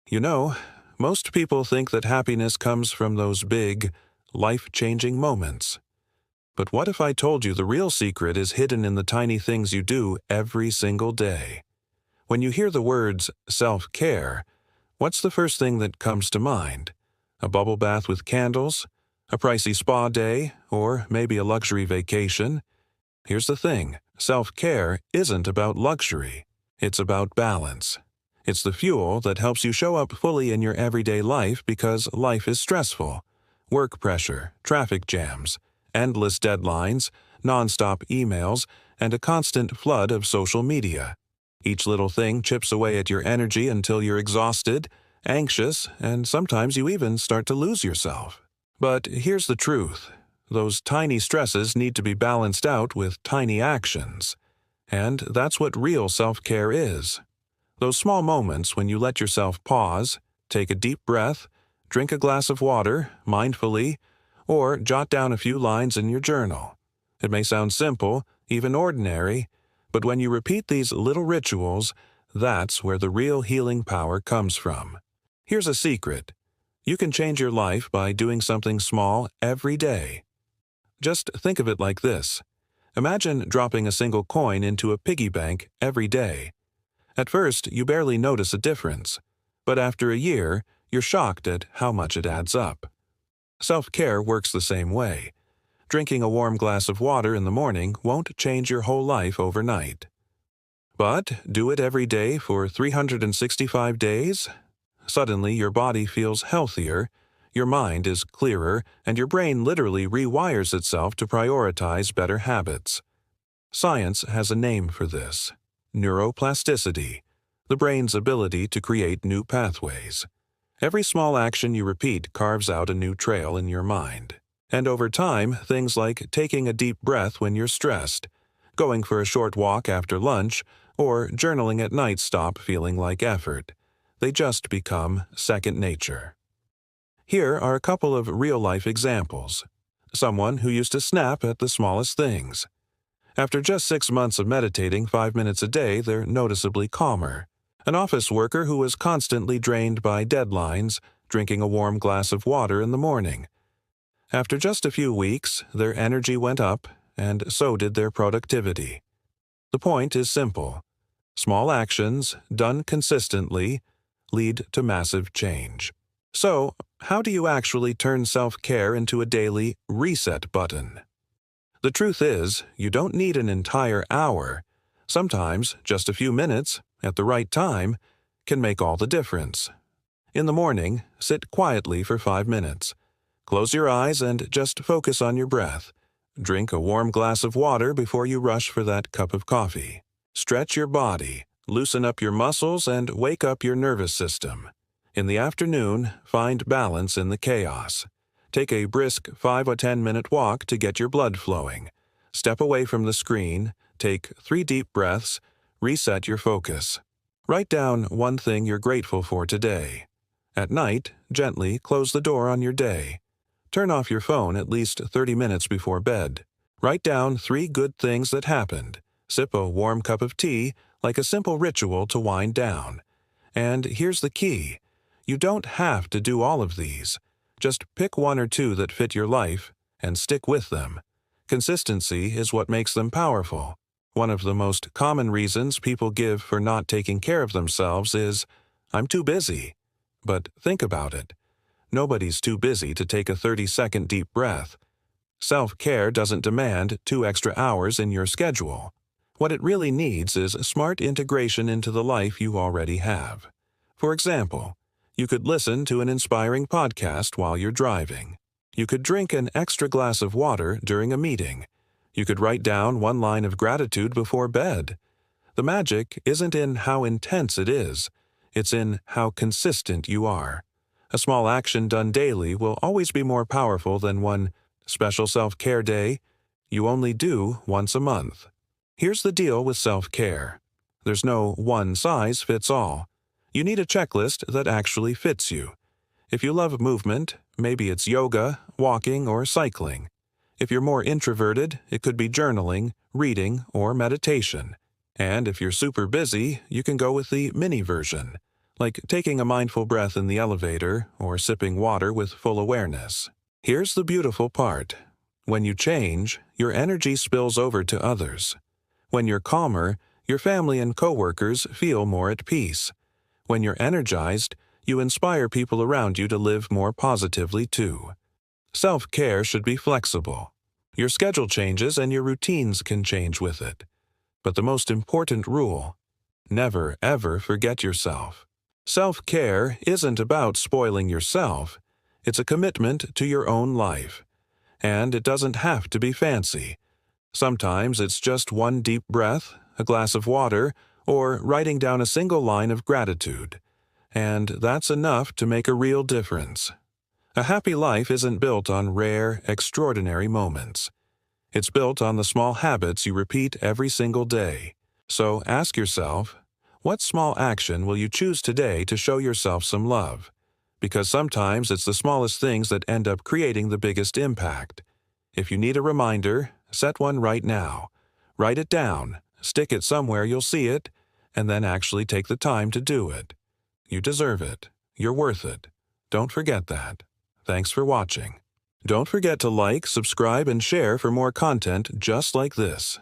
You know, most people think that happiness comes from those big, life-changing moments. But what if I told you the real secret is hidden in the tiny things you do every single day? When you hear the words self-care, what's the first thing that comes to mind? A bubble bath with candles? A pricey spa day? Or maybe a luxury vacation? Here's the thing, self-care isn't about luxury. It's about balance. It's the fuel that helps you show up fully in your everyday life because life is stressful. Work pressure, traffic jams, endless deadlines, non-stop emails, and a constant flood of social media. Each little thing chips away at your energy until you're exhausted, anxious, and sometimes you even start to lose yourself. But here's the truth. Those tiny stresses need to be balanced out with tiny actions. And that's what real self-care is. Those small moments when you let yourself pause, take a deep breath, drink a glass of water, mindfully, or jot down a few lines in your journal. It may sound simple, even ordinary, but when you repeat these little rituals, that's where the real healing power comes from. Here's a secret. You can change your life by doing something small every day. Just think of it like this. Imagine dropping a single coin into a piggy bank every day. At first, you barely notice a difference, but after a year, you're shocked at how much it adds up. Self-care works the same way. Drinking a warm glass of water in the morning won't change your whole life overnight. But do it every day for 365 days? Suddenly, your body feels healthier, your mind is clearer, and your brain literally rewires itself to prioritize better habits. Science has a name for this. Neuroplasticity, the brain's ability to create new pathways. Every small action you repeat carves out a new trail in your mind. And over time, things like taking a deep breath when you're stressed, going for a short walk after lunch, or journaling at night stop feeling like effort. They just become second nature. Here are a couple of real-life examples. Someone who used to snap at the smallest things. After just 6 months of meditating 5 minutes a day, they're noticeably calmer. An office worker who was constantly drained by deadlines, drinking a warm glass of water in the morning. After just a few weeks, their energy went up, and so did their productivity. The point is simple. Small actions, done consistently, lead to massive change. So, how do you actually turn self-care into a daily reset button? The truth is, you don't need an entire hour. Sometimes, just a few minutes, at the right time, can make all the difference. In the morning, sit quietly for 5 minutes. Close your eyes and just focus on your breath. Drink a warm glass of water before you rush for that cup of coffee. Stretch your body, loosen up your muscles, and wake up your nervous system. In the afternoon, find balance in the chaos. Take a brisk 5 or 10-minute walk to get your blood flowing. Step away from the screen, take 3 deep breaths, reset your focus. Write down one thing you're grateful for today. At night, gently close the door on your day. Turn off your phone at least 30 minutes before bed. Write down 3 good things that happened. Sip a warm cup of tea, like a simple ritual to wind down. And here's the key. You don't have to do all of these. Just pick 1 or 2 that fit your life and stick with them. Consistency is what makes them powerful. One of the most common reasons people give for not taking care of themselves is, "I'm too busy." But think about it. Nobody's too busy to take a 30-second deep breath. Self-care doesn't demand 2 extra hours in your schedule. What it really needs is smart integration into the life you already have. For example, you could listen to an inspiring podcast while you're driving. You could drink an extra glass of water during a meeting. You could write down 1 line of gratitude before bed. The magic isn't in how intense it is. It's in how consistent you are. A small action done daily will always be more powerful than one special self-care day you only do once a month. Here's the deal with self-care. There's no one-size-fits-all. You need a checklist that actually fits you. If you love movement, maybe it's yoga, walking, or cycling. If you're more introverted, it could be journaling, reading, or meditation. And if you're super busy, you can go with the mini version. like taking a mindful breath in the elevator or sipping water with full awareness. Here's the beautiful part. When you change, your energy spills over to others. When you're calmer, your family and coworkers feel more at peace. When you're energized, you inspire people around you to live more positively too. Self-care should be flexible. Your schedule changes and your routines can change with it. But the most important rule: never ever forget yourself. Self-care isn't about spoiling yourself. It's a commitment to your own life. And it doesn't have to be fancy. Sometimes it's just one deep breath, a glass of water, or writing down a single line of gratitude. And that's enough to make a real difference. A happy life isn't built on rare, extraordinary moments. It's built on the small habits you repeat every single day. So ask yourself, what small action will you choose today to show yourself some love? Because sometimes it's the smallest things that end up creating the biggest impact. If you need a reminder, set one right now. Write it down, stick it somewhere you'll see it, and then actually take the time to do it. You deserve it. You're worth it. Don't forget that. Thanks for watching. Don't forget to like, subscribe, and share for more content just like this.